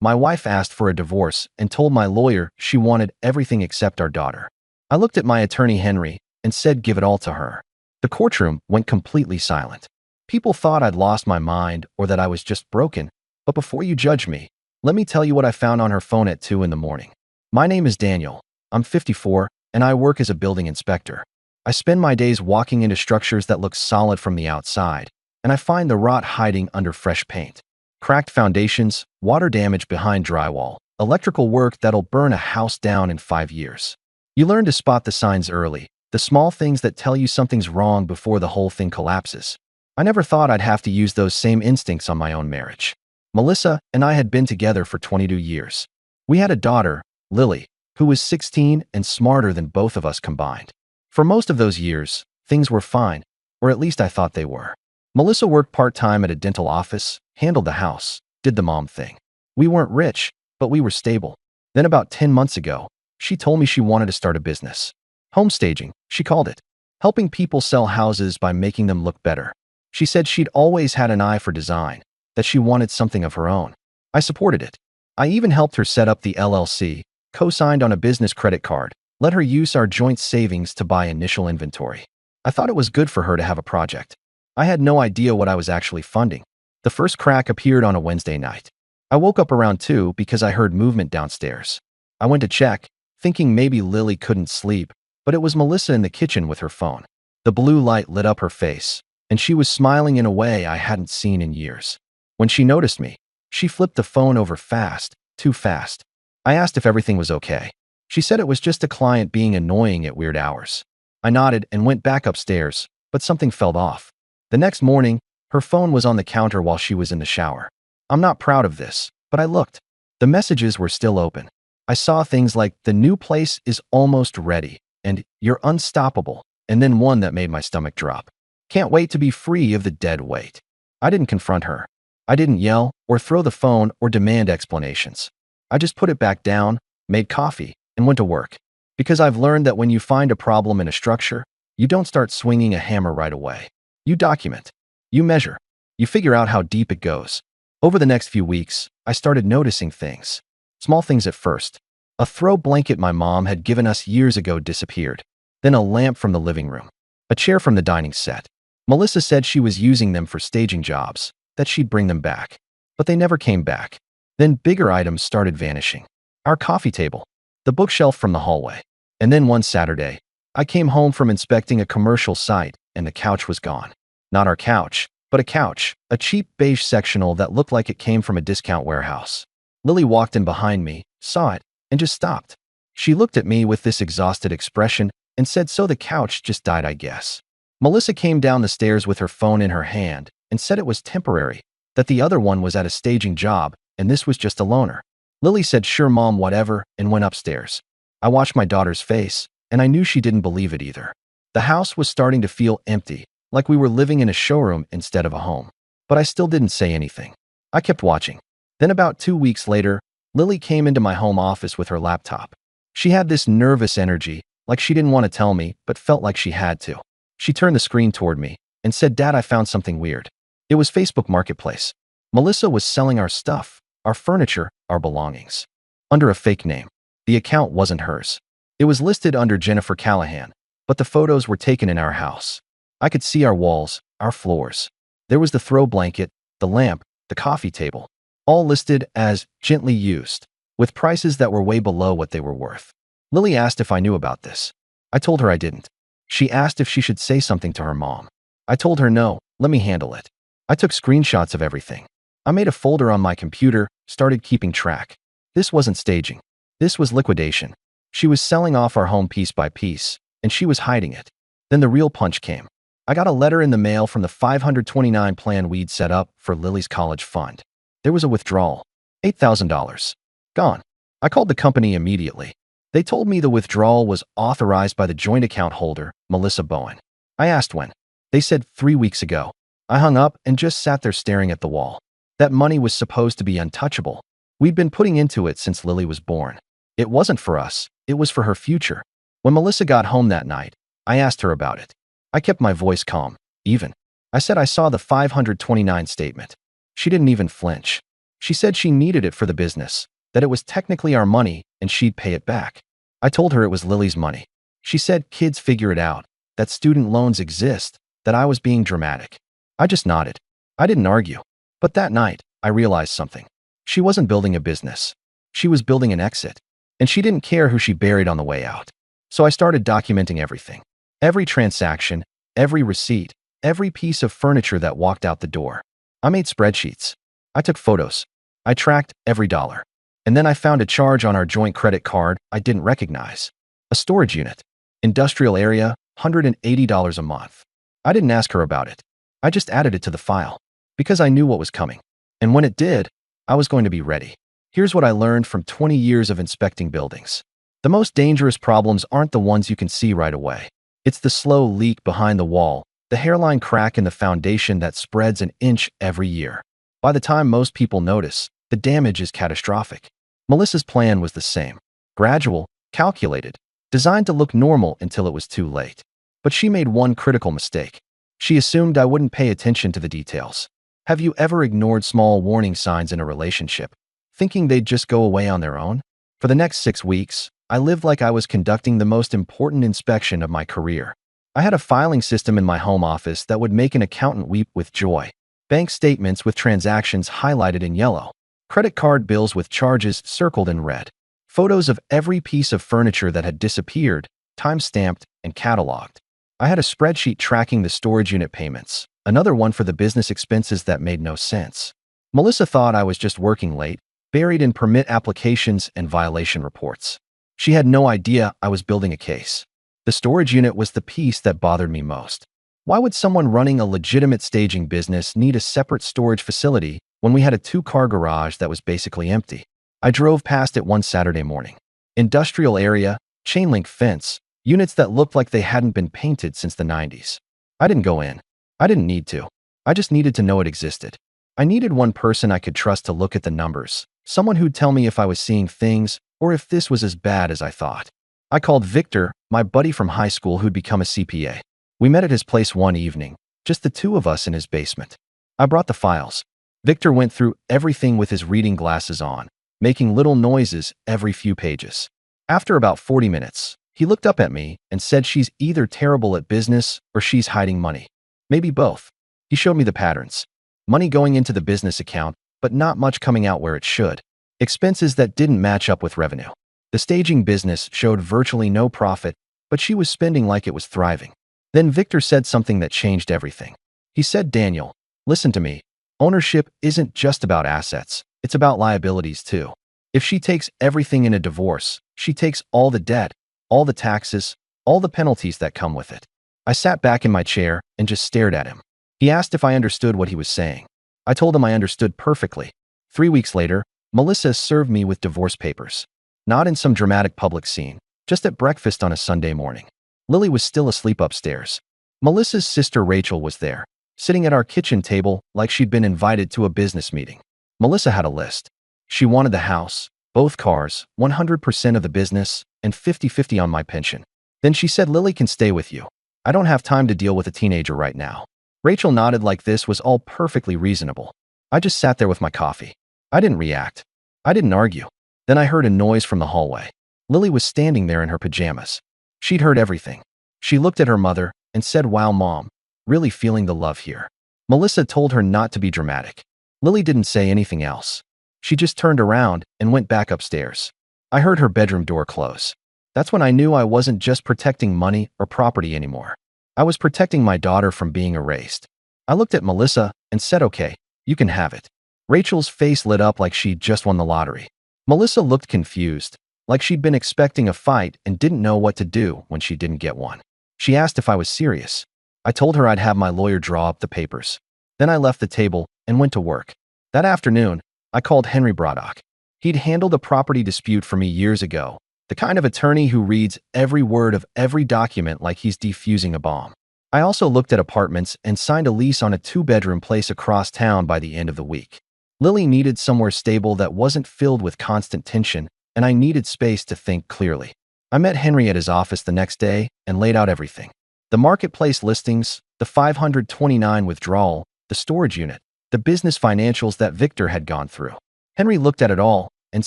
My wife asked for a divorce and told my lawyer she wanted everything except our daughter. I looked at my attorney Henry and said give it all to her. The courtroom went completely silent. People thought I'd lost my mind or that I was just broken, but before you judge me, let me tell you what I found on her phone at 2 in the morning. My name is Daniel. I'm 54, and I work as a building inspector. I spend my days walking into structures that look solid from the outside, and I find the rot hiding under fresh paint. Cracked foundations, water damage behind drywall, electrical work that'll burn a house down in 5 years. You learn to spot the signs early, the small things that tell you something's wrong before the whole thing collapses. I never thought I'd have to use those same instincts on my own marriage. Melissa and I had been together for 22 years. We had a daughter, Lily, who was 16 and smarter than both of us combined. For most of those years, things were fine, or at least I thought they were. Melissa worked part-time at a dental office, handled the house, did the mom thing. We weren't rich, but we were stable. Then about 10 months ago, she told me she wanted to start a business. Home staging, she called it. Helping people sell houses by making them look better. She said she'd always had an eye for design, that she wanted something of her own. I supported it. I even helped her set up the LLC, co-signed on a business credit card, let her use our joint savings to buy initial inventory. I thought it was good for her to have a project. I had no idea what I was actually funding. The first crack appeared on a Wednesday night. I woke up around 2 because I heard movement downstairs. I went to check, thinking maybe Lily couldn't sleep, but it was Melissa in the kitchen with her phone. The blue light lit up her face, and she was smiling in a way I hadn't seen in years. When she noticed me, she flipped the phone over fast, too fast. I asked if everything was okay. She said it was just a client being annoying at weird hours. I nodded and went back upstairs, but something felt off. The next morning, her phone was on the counter while she was in the shower. I'm not proud of this, but I looked. The messages were still open. I saw things like, "The new place is almost ready," and "You're unstoppable," and then one that made my stomach drop. "Can't wait to be free of the dead weight." I didn't confront her. I didn't yell or throw the phone or demand explanations. I just put it back down, made coffee, and went to work. Because I've learned that when you find a problem in a structure, you don't start swinging a hammer right away. You document. You measure. You figure out how deep it goes. Over the next few weeks, I started noticing things. Small things at first. A throw blanket my mom had given us years ago disappeared. Then a lamp from the living room. A chair from the dining set. Melissa said she was using them for staging jobs, that she'd bring them back. But they never came back. Then bigger items started vanishing. Our coffee table. The bookshelf from the hallway. And then one Saturday, I came home from inspecting a commercial site and the couch was gone. Not our couch, but a couch, a cheap beige sectional that looked like it came from a discount warehouse. Lily walked in behind me, saw it, and just stopped. She looked at me with this exhausted expression and said, "So the couch just died, I guess." Melissa came down the stairs with her phone in her hand and said it was temporary, that the other one was at a staging job and this was just a loaner. Lily said, "Sure, Mom, whatever," and went upstairs. I watched my daughter's face, and I knew she didn't believe it either. The house was starting to feel empty, like we were living in a showroom instead of a home. But I still didn't say anything. I kept watching. Then about 2 weeks later, Lily came into my home office with her laptop. She had this nervous energy, like she didn't want to tell me, but felt like she had to. She turned the screen toward me and said, "Dad, I found something weird." It was Facebook Marketplace. Melissa was selling our stuff, our furniture, our belongings, under a fake name. The account wasn't hers. It was listed under Jennifer Callahan, but the photos were taken in our house. I could see our walls, our floors. There was the throw blanket, the lamp, the coffee table, all listed as gently used, with prices that were way below what they were worth. Lily asked if I knew about this. I told her I didn't. She asked if she should say something to her mom. I told her no, let me handle it. I took screenshots of everything. I made a folder on my computer, started keeping track. This wasn't staging. This was liquidation. She was selling off our home piece by piece, and she was hiding it. Then the real punch came. I got a letter in the mail from the 529 plan we'd set up for Lily's college fund. There was a withdrawal. $8,000. Gone. I called the company immediately. They told me the withdrawal was authorized by the joint account holder, Melissa Bowen. I asked when. They said 3 weeks ago. I hung up and just sat there staring at the wall. That money was supposed to be untouchable. We'd been putting into it since Lily was born. It wasn't for us. It was for her future. When Melissa got home that night, I asked her about it. I kept my voice calm, even. I said I saw the 529 statement. She didn't even flinch. She said she needed it for the business, that it was technically our money and she'd pay it back. I told her it was Lily's money. She said kids figure it out, that student loans exist, that I was being dramatic. I just nodded. I didn't argue. But that night, I realized something. She wasn't building a business. She was building an exit. And she didn't care who she buried on the way out. So I started documenting everything. Every transaction, every receipt, every piece of furniture that walked out the door. I made spreadsheets. I took photos. I tracked every dollar. And then I found a charge on our joint credit card I didn't recognize. A storage unit. Industrial area, $180 a month. I didn't ask her about it. I just added it to the file. Because I knew what was coming. And when it did, I was going to be ready. Here's what I learned from 20 years of inspecting buildings. The most dangerous problems aren't the ones you can see right away. It's the slow leak behind the wall, the hairline crack in the foundation that spreads an inch every year. By the time most people notice, the damage is catastrophic. Melissa's plan was the same. Gradual, calculated, designed to look normal until it was too late. But she made one critical mistake. She assumed I wouldn't pay attention to the details. Have you ever ignored small warning signs in a relationship, thinking they'd just go away on their own? For the next 6 weeks, I lived like I was conducting the most important inspection of my career. I had a filing system in my home office that would make an accountant weep with joy. Bank statements with transactions highlighted in yellow. Credit card bills with charges circled in red. Photos of every piece of furniture that had disappeared, time-stamped, and cataloged. I had a spreadsheet tracking the storage unit payments, another one for the business expenses that made no sense. Melissa thought I was just working late, buried in permit applications and violation reports. She had no idea I was building a case. The storage unit was the piece that bothered me most. Why would someone running a legitimate staging business need a separate storage facility when we had a 2-car garage that was basically empty? I drove past it one Saturday morning. Industrial area, chain link fence, units that looked like they hadn't been painted since the 90s. I didn't go in. I didn't need to. I just needed to know it existed. I needed one person I could trust to look at the numbers, someone who'd tell me if I was seeing things or if this was as bad as I thought. I called Victor, my buddy from high school who'd become a CPA. We met at his place one evening, just the two of us in his basement. I brought the files. Victor went through everything with his reading glasses on, making little noises every few pages. After about 40 minutes, he looked up at me and said she's either terrible at business or she's hiding money. Maybe both. He showed me the patterns. Money going into the business account, but not much coming out where it should. Expenses that didn't match up with revenue. The staging business showed virtually no profit, but she was spending like it was thriving. Then Victor said something that changed everything. He said, "Daniel, listen to me. Ownership isn't just about assets. It's about liabilities too. If she takes everything in a divorce, she takes all the debt, all the taxes, all the penalties that come with it." I sat back in my chair and just stared at him. He asked if I understood what he was saying. I told him I understood perfectly. 3 weeks later, Melissa served me with divorce papers. Not in some dramatic public scene, just at breakfast on a Sunday morning. Lily was still asleep upstairs. Melissa's sister Rachel was there, sitting at our kitchen table like she'd been invited to a business meeting. Melissa had a list. She wanted the house, both cars, 100% of the business, and 50-50 on my pension. Then she said, "Lily can stay with you. I don't have time to deal with a teenager right now." Rachel nodded like this was all perfectly reasonable. I just sat there with my coffee. I didn't react. I didn't argue. Then I heard a noise from the hallway. Lily was standing there in her pajamas. She'd heard everything. She looked at her mother and said, "Wow, Mom, really feeling the love here." Melissa told her not to be dramatic. Lily didn't say anything else. She just turned around and went back upstairs. I heard her bedroom door close. That's when I knew I wasn't just protecting money or property anymore. I was protecting my daughter from being erased. I looked at Melissa and said, "Okay, you can have it." Rachel's face lit up like she'd just won the lottery. Melissa looked confused, like she'd been expecting a fight and didn't know what to do when she didn't get one. She asked if I was serious. I told her I'd have my lawyer draw up the papers. Then I left the table and went to work. That afternoon, I called Henry Braddock. He'd handled a property dispute for me years ago, the kind of attorney who reads every word of every document like he's defusing a bomb. I also looked at apartments and signed a lease on a 2-bedroom place across town by the end of the week. Lily needed somewhere stable that wasn't filled with constant tension, and I needed space to think clearly. I met Henry at his office the next day and laid out everything. The marketplace listings, the 529 withdrawal, the storage unit, the business financials that Victor had gone through. Henry looked at it all and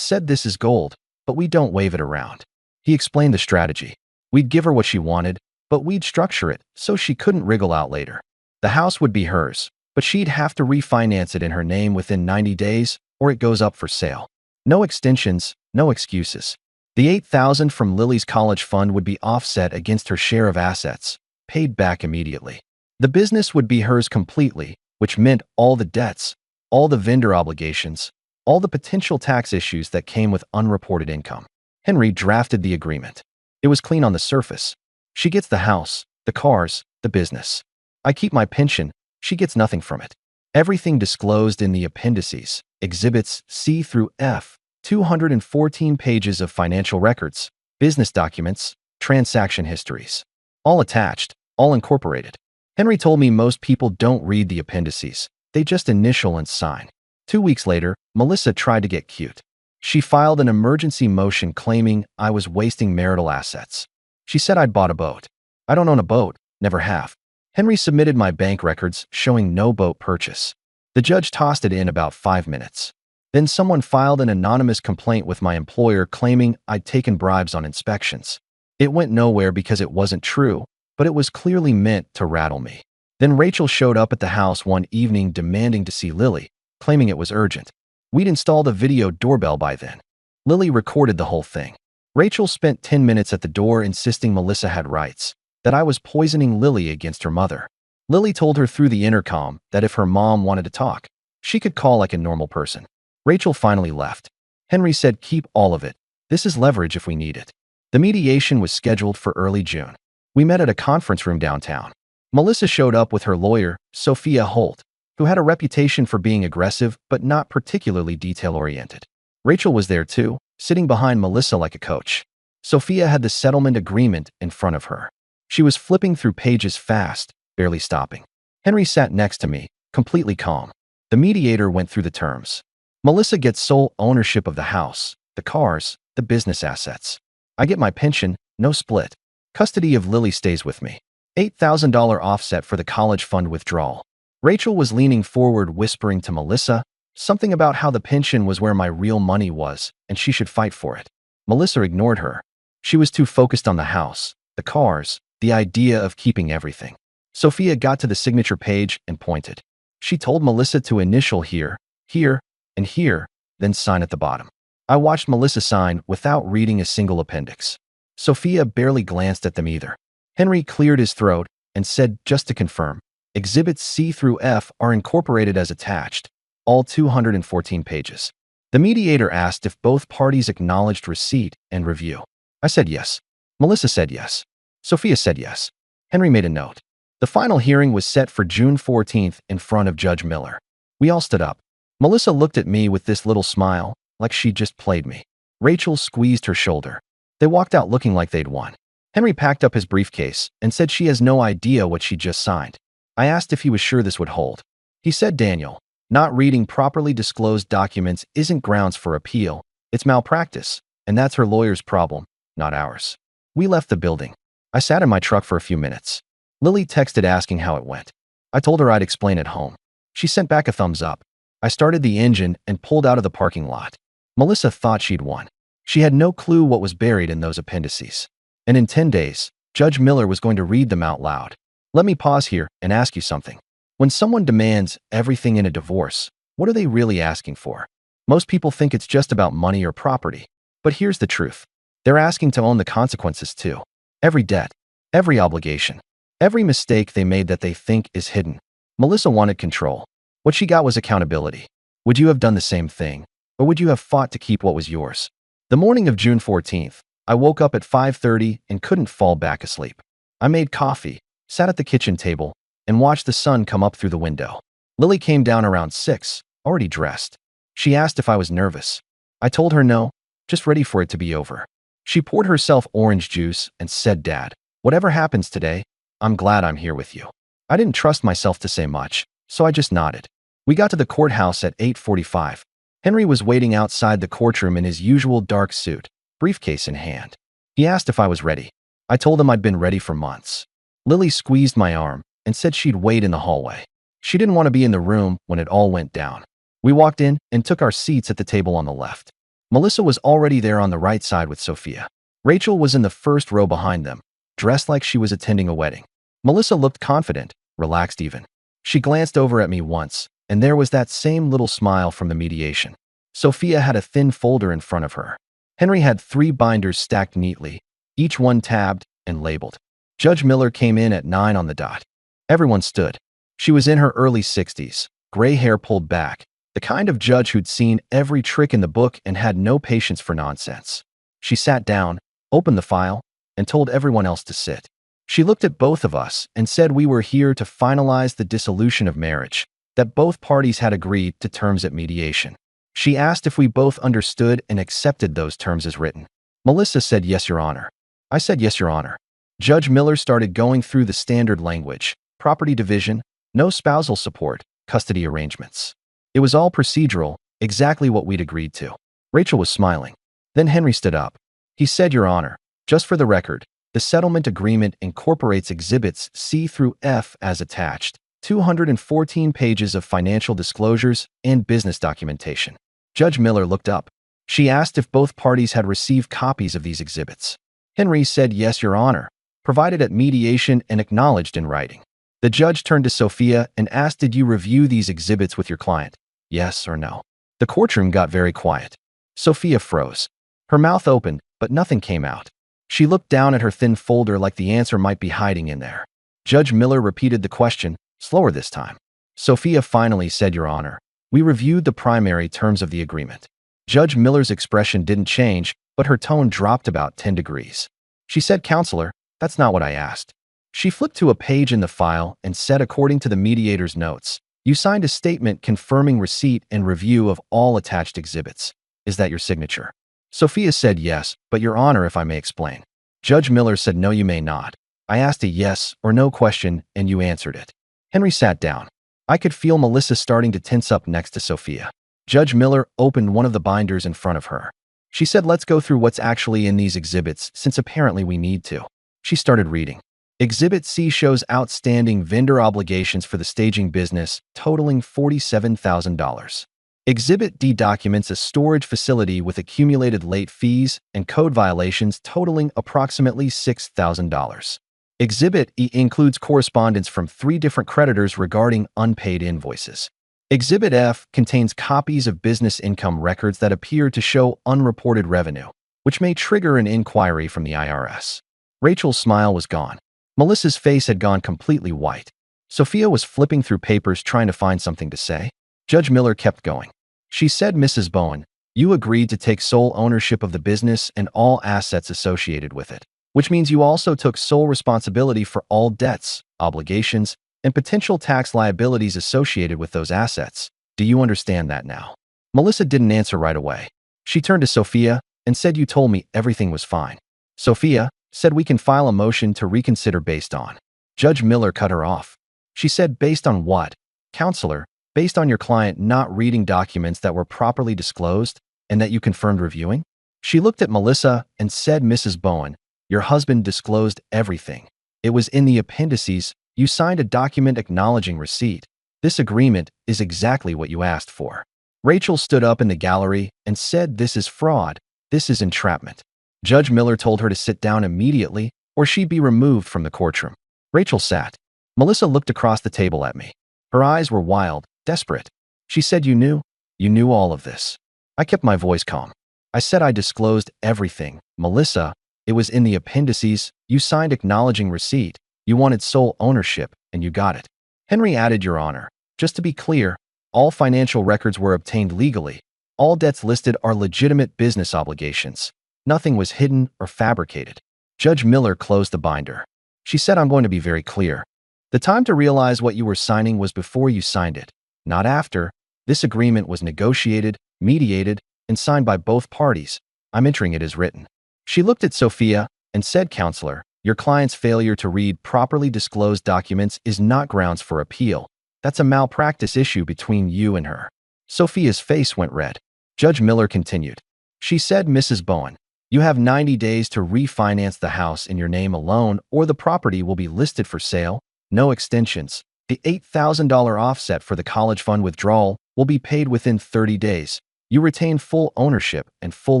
said, "This is gold, but we don't wave it around." He explained the strategy. We'd give her what she wanted, but we'd structure it so she couldn't wriggle out later. The house would be hers, but she'd have to refinance it in her name within 90 days or it goes up for sale. No extensions, no excuses. The $8,000 from Lily's college fund would be offset against her share of assets, paid back immediately. The business would be hers completely, which meant all the debts, all the vendor obligations, all the potential tax issues that came with unreported income. Henry drafted the agreement. It was clean on the surface. She gets the house, the cars, the business. I keep my pension, she gets nothing from it. Everything disclosed in the appendices, Exhibits C through F, 214 pages of financial records, business documents, transaction histories. All attached, all incorporated. Henry told me most people don't read the appendices, they just initial and sign. 2 weeks later, Melissa tried to get cute. She filed an emergency motion claiming I was wasting marital assets. She said I'd bought a boat. I don't own a boat, never have. Henry submitted my bank records showing no boat purchase. The judge tossed it in about 5 minutes. Then someone filed an anonymous complaint with my employer claiming I'd taken bribes on inspections. It went nowhere because it wasn't true, but it was clearly meant to rattle me. Then Rachel showed up at the house one evening demanding to see Lily, claiming it was urgent. We'd installed a video doorbell by then. Lily recorded the whole thing. Rachel spent 10 minutes at the door insisting Melissa had rights, that I was poisoning Lily against her mother. Lily told her through the intercom that if her mom wanted to talk, she could call like a normal person. Rachel finally left. Henry said, "Keep all of it. This is leverage if we need it." The mediation was scheduled for early June. We met at a conference room downtown. Melissa showed up with her lawyer, Sophia Holt, who had a reputation for being aggressive but not particularly detail-oriented. Rachel was there too, sitting behind Melissa like a coach. Sophia had the settlement agreement in front of her. She was flipping through pages fast, barely stopping. Henry sat next to me, completely calm. The mediator went through the terms. Melissa gets sole ownership of the house, the cars, the business assets. I get my pension, no split. Custody of Lily stays with me. $8,000 offset for the college fund withdrawal. Rachel was leaning forward whispering to Melissa, something about how the pension was where my real money was and she should fight for it. Melissa ignored her. She was too focused on the house, the cars, the idea of keeping everything. Sophia got to the signature page and pointed. She told Melissa to initial here, here, and here, then sign at the bottom. I watched Melissa sign without reading a single appendix. Sophia barely glanced at them either. Henry cleared his throat and said, just to confirm, Exhibits C through F are incorporated as attached, all 214 pages. The mediator asked if both parties acknowledged receipt and review. I said yes. Melissa said yes. Sophia said yes. Henry made a note. The final hearing was set for June 14th in front of Judge Miller. We all stood up. Melissa looked at me with this little smile, like she'd just played me. Rachel squeezed her shoulder. They walked out looking like they'd won. Henry packed up his briefcase and said she has no idea what she just signed. I asked if he was sure this would hold. He said, "Daniel, not reading properly disclosed documents isn't grounds for appeal. It's malpractice, and that's her lawyer's problem, not ours." We left the building. I sat in my truck for a few minutes. Lily texted asking how it went. I told her I'd explain at home. She sent back a thumbs up. I started the engine and pulled out of the parking lot. Melissa thought she'd won. She had no clue what was buried in those appendices. And in 10 days, Judge Miller was going to read them out loud. Let me pause here and ask you something. When someone demands everything in a divorce, what are they really asking for? Most people think it's just about money or property. But here's the truth. They're asking to own the consequences too. Every debt, every obligation, every mistake they made that they think is hidden. Melissa wanted control. What she got was accountability. Would you have done the same thing? Or would you have fought to keep what was yours? The morning of June 14th, I woke up at 5:30 and couldn't fall back asleep. I made coffee, sat at the kitchen table, and watched the sun come up through the window. Lily came down around 6, already dressed. She asked if I was nervous. I told her no, just ready for it to be over. She poured herself orange juice and said, "Dad, whatever happens today, I'm glad I'm here with you." I didn't trust myself to say much, so I just nodded. We got to the courthouse at 8:45. Henry was waiting outside the courtroom in his usual dark suit, briefcase in hand. He asked if I was ready. I told him I'd been ready for months. Lily squeezed my arm and said she'd wait in the hallway. She didn't want to be in the room when it all went down. We walked in and took our seats at the table on the left. Melissa was already there on the right side with Sophia. Rachel was in the first row behind them, dressed like she was attending a wedding. Melissa looked confident, relaxed even. She glanced over at me once, and there was that same little smile from the mediation. Sophia had a thin folder in front of her. Henry had 3 binders stacked neatly, each one tabbed and labeled. Judge Miller came in at 9 on the dot. Everyone stood. She was in her early 60s, gray hair pulled back, the kind of judge who'd seen every trick in the book and had no patience for nonsense. She sat down, opened the file, and told everyone else to sit. She looked at both of us and said we were here to finalize the dissolution of marriage, that both parties had agreed to terms at mediation. She asked if we both understood and accepted those terms as written. Melissa said, "Yes, Your Honor." I said, "Yes, Your Honor." Judge Miller started going through the standard language: property division, no spousal support, custody arrangements. It was all procedural, exactly what we'd agreed to. Rachel was smiling. Then Henry stood up. He said, "Your Honor, just for the record, the settlement agreement incorporates exhibits C through F as attached, 214 pages of financial disclosures and business documentation." Judge Miller looked up. She asked if both parties had received copies of these exhibits. Henry said, "Yes, Your Honor," provided at mediation and acknowledged in writing. The judge turned to Sophia and asked, "Did you review these exhibits with your client? Yes or no?" The courtroom got very quiet. Sophia froze. Her mouth opened, but nothing came out. She looked down at her thin folder like the answer might be hiding in there. Judge Miller repeated the question, slower this time. Sophia finally said, "Your Honor, we reviewed the primary terms of the agreement." Judge Miller's expression didn't change, but her tone dropped about 10 degrees. She said, "Counselor, that's not what I asked." She flipped to a page in the file and said, "According to the mediator's notes, you signed a statement confirming receipt and review of all attached exhibits. Is that your signature?" Sophia said, "Yes, but Your Honor, if I may explain." Judge Miller said, "No, you may not. I asked a yes or no question, and you answered it." Henry sat down. I could feel Melissa starting to tense up next to Sophia. Judge Miller opened one of the binders in front of her. She said, "Let's go through what's actually in these exhibits, since apparently we need to." She started reading. Exhibit C shows outstanding vendor obligations for the staging business, totaling $47,000. Exhibit D documents a storage facility with accumulated late fees and code violations totaling approximately $6,000. Exhibit E includes correspondence from 3 different creditors regarding unpaid invoices. Exhibit F contains copies of business income records that appear to show unreported revenue, which may trigger an inquiry from the IRS. Rachel's smile was gone. Melissa's face had gone completely white. Sophia was flipping through papers trying to find something to say. Judge Miller kept going. She said, "Mrs. Bowen, you agreed to take sole ownership of the business and all assets associated with it, which means you also took sole responsibility for all debts, obligations, and potential tax liabilities associated with those assets. Do you understand that now?" Melissa didn't answer right away. She turned to Sophia and said, "You told me everything was fine." Sophia said, "We can file a motion to reconsider based on." Judge Miller cut her off. She said, "Based on what?" "Counselor, based on your client not reading documents that were properly disclosed and that you confirmed reviewing?" She looked at Melissa and said, "Mrs. Bowen, your husband disclosed everything. It was in the appendices. You signed a document acknowledging receipt. This agreement is exactly what you asked for." Rachel stood up in the gallery and said, "This is fraud. This is entrapment." Judge Miller told her to sit down immediately or she'd be removed from the courtroom. Rachel sat. Melissa looked across the table at me. Her eyes were wild, desperate. She said, You knew all of this." I kept my voice calm. I said, "I disclosed everything. Melissa, it was in the appendices. You signed acknowledging receipt. You wanted sole ownership, and you got it." Henry added, "Your Honor, just to be clear, all financial records were obtained legally. All debts listed are legitimate business obligations. Nothing was hidden or fabricated." Judge Miller closed the binder. She said, "I'm going to be very clear. The time to realize what you were signing was before you signed it, not after. This agreement was negotiated, mediated, and signed by both parties. I'm entering it as written." She looked at Sophia and said, "Counselor, your client's failure to read properly disclosed documents is not grounds for appeal. That's a malpractice issue between you and her." Sophia's face went red. Judge Miller continued. She said, "Mrs. Bowen, you have 90 days to refinance the house in your name alone, or the property will be listed for sale. No extensions. The $8,000 offset for the college fund withdrawal will be paid within 30 days. You retain full ownership and full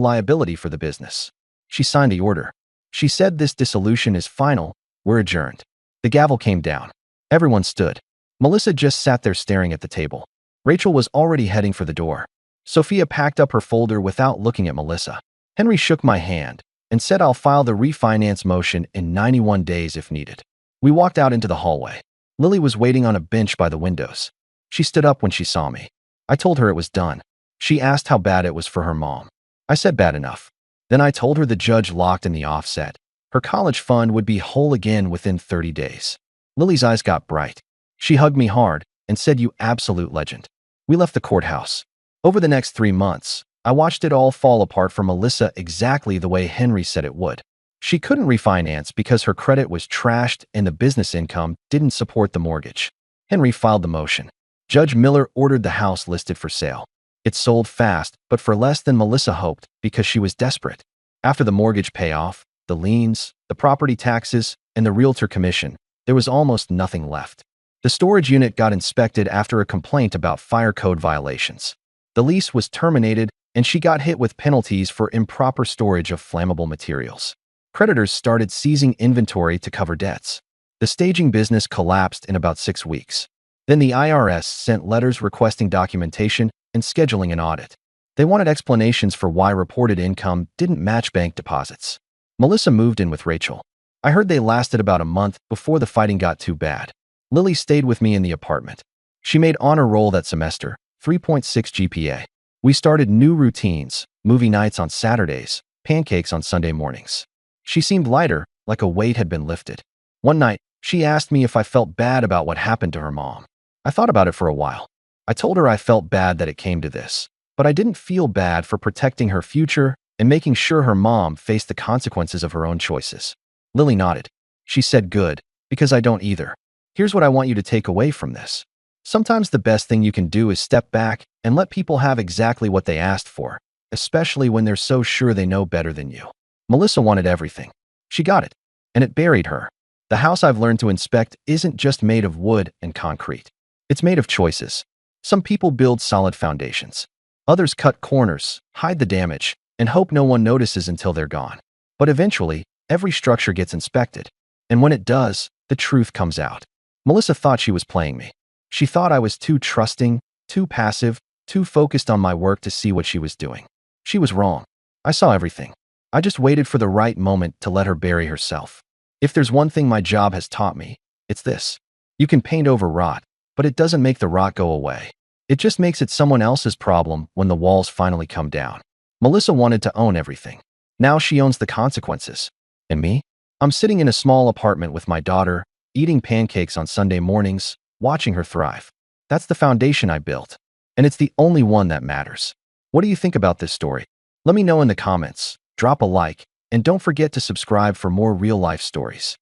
liability for the business." She signed the order. She said, "This dissolution is final. We're adjourned." The gavel came down. Everyone stood. Melissa just sat there staring at the table. Rachel was already heading for the door. Sophia packed up her folder without looking at Melissa. Henry shook my hand and said, "I'll file the refinance motion in 91 days if needed." We walked out into the hallway. Lily was waiting on a bench by the windows. She stood up when she saw me. I told her it was done. She asked how bad it was for her mom. I said bad enough. Then I told her the judge locked in the offset. Her college fund would be whole again within 30 days. Lily's eyes got bright. She hugged me hard and said, "You absolute legend." We left the courthouse. Over the next 3 months, I watched it all fall apart for Melissa exactly the way Henry said it would. She couldn't refinance because her credit was trashed and the business income didn't support the mortgage. Henry filed the motion. Judge Miller ordered the house listed for sale. It sold fast, but for less than Melissa hoped because she was desperate. After the mortgage payoff, the liens, the property taxes, and the realtor commission, there was almost nothing left. The storage unit got inspected after a complaint about fire code violations. The lease was terminated, and she got hit with penalties for improper storage of flammable materials. Creditors started seizing inventory to cover debts. The staging business collapsed in about 6 weeks. Then the IRS sent letters requesting documentation and scheduling an audit. They wanted explanations for why reported income didn't match bank deposits. Melissa moved in with Rachel. I heard they lasted about a month before the fighting got too bad. Lily stayed with me in the apartment. She made honor roll that semester, 3.6 GPA. We started new routines, movie nights on Saturdays, pancakes on Sunday mornings. She seemed lighter, like a weight had been lifted. One night, she asked me if I felt bad about what happened to her mom. I thought about it for a while. I told her I felt bad that it came to this, but I didn't feel bad for protecting her future and making sure her mom faced the consequences of her own choices. Lily nodded. She said, "Good, because I don't either. Here's what I want you to take away from this. Sometimes the best thing you can do is step back and let people have exactly what they asked for, especially when they're so sure they know better than you." Melissa wanted everything. She got it, and it buried her. The house I've learned to inspect isn't just made of wood and concrete. It's made of choices. Some people build solid foundations. Others cut corners, hide the damage, and hope no one notices until they're gone. But eventually, every structure gets inspected. And when it does, the truth comes out. Melissa thought she was playing me. She thought I was too trusting, too passive, too focused on my work to see what she was doing. She was wrong. I saw everything. I just waited for the right moment to let her bury herself. If there's one thing my job has taught me, it's this. You can paint over rot, but it doesn't make the rot go away. It just makes it someone else's problem when the walls finally come down. Melissa wanted to own everything. Now she owns the consequences. And me? I'm sitting in a small apartment with my daughter, eating pancakes on Sunday mornings, watching her thrive. That's the foundation I built. And it's the only one that matters. What do you think about this story? Let me know in the comments, drop a like, and don't forget to subscribe for more real-life stories.